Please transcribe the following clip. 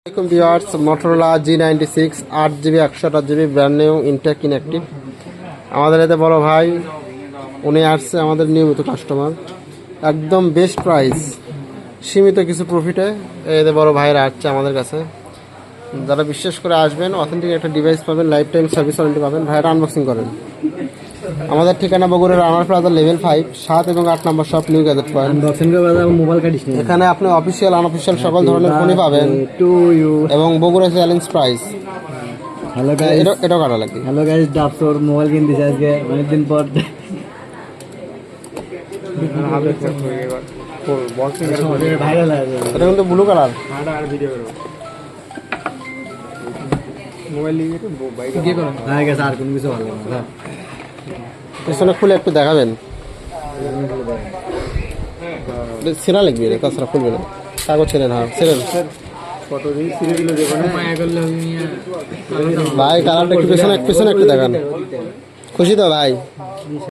আসসালামু আলাইকুম viewers, Motorola G96 8GB 128GB brand new intact inactive. আমাদের এতে বড় ভাই উনি আসছে আমাদের নিয়মিত কাস্টমার, একদম বেস্ট প্রাইস, সীমিত কিছু প্রফিটে এতে বড় ভাইরা আসছে আমাদের কাছে। যারা বিশ্বাস করে আসবেন, অথেন্টিক একটা ডিভাইস পাবেন, লাইফ টাইম সার্ভিস ওয়ারেন্টি পাবেন। ভাইরা আনবক্সিং করেন। আমাদের ঠিকানা বগুড়া রানার প্লাজা লেভেল 5, 7 এবং 8 নম্বর শপ, নিউ গ্যাজেট পয়েন্ট। এখানে আপনি অফিসিয়াল আনঅফিসিয়াল সকল ধরনের ফোনই পাবেন এবং Bogura challenge price. Hello guys, এটা কাটা লাগে। হ্যালো গাইস, ডাবসোর মোবাইল কিনতেছি আজকে অনেকদিন পর। ভাইরাল এটা কিন্তু ব্লু কালার। হয়ে গেছে, আর কোনো কিছু ভালো না। পিছনে খুলে একটু দেখাবেন। ছেঁড়া লাগবে রে, তাছাড়া খুলবে না। কাগজ ছেড়েন, হ্যাঁ ছেড়েন। ভাই কালারটা একটু পিছনে একটু দেখান। খুশি তো ভাই?